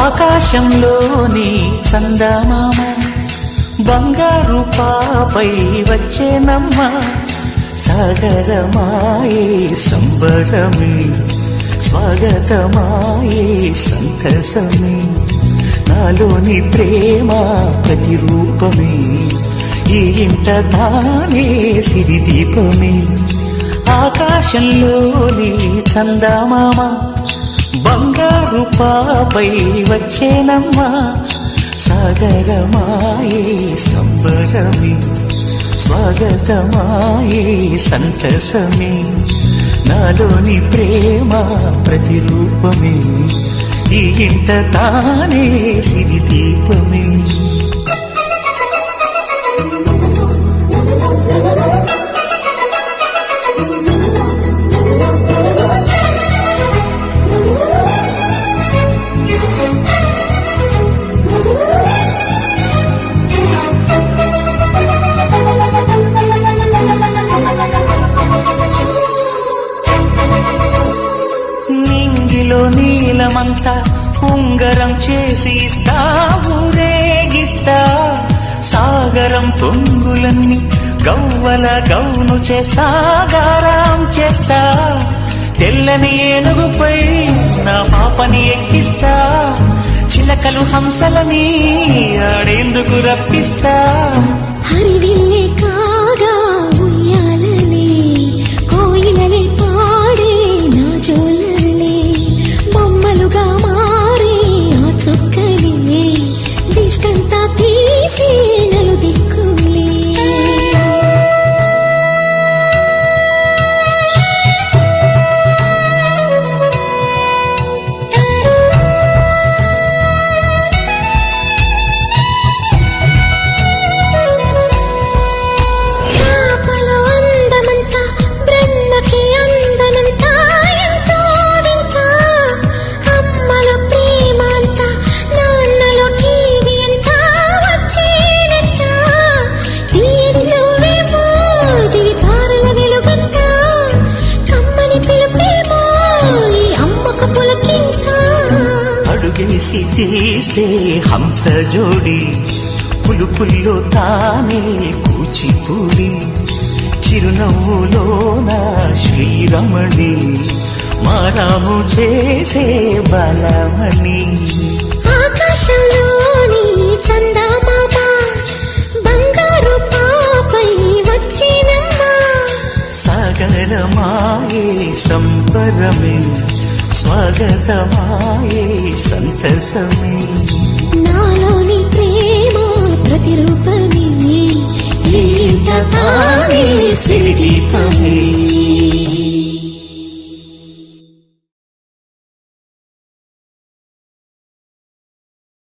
ఆకాశంలోని చందమామ బంగారు పాపై వచ్చేనమ్మ సాగరమాయే సంబరమే స్వాగతమాయే సంతసమే నాలోని ప్రేమ ప్రతిరూపమే ఈ ఇంట తానే సిరిదీపమే ఆకాశంలోని చందమామ బంగారు పాపై వచ్చేనమ్మా సాగరమాయే సంబరమే స్వాగతమాయే సంతసమే నాలోని ప్రేమ ప్రతిరూపమే ఈ ఇంట తానే సిరిదీపమే నీలమంతా ఉంగరం చేసి ఇస్తా ఊరేగిస్తా సాగరం పొంగులన్నీ గవ్వల గౌను చేస్తా గారాం చేస్తా తెల్లని ఏనుగుపై నా పాపని ఎక్కిస్తా చిలకలు హంసలని ఆడేందుకు రప్పిస్తా హరివిల్లే కాగా ఉయ్యాలనే కోయిలనే పాడే నా జోలలే బొమ్మలుగా మారే ఆ చుక్కలే దిష్టంతా తీసి నలు దిక్కులే అడుగేసి తీస్తే హంస జోడి పులుపుల్లో తానే కూచిపూడి చిరునవ్వులోన శ్రీరమణి మారాము చేసే బలమణి ఆకాశంలోని చందమామ బంగారు పాపై వచ్చినమ్మా సాగరమాయే సంబరమే స్వాగతమాయే సంతసమే నాలోని ప్రేమ ప్రతిరూపమే ఈ ఇంట తానే సిరిదీపమే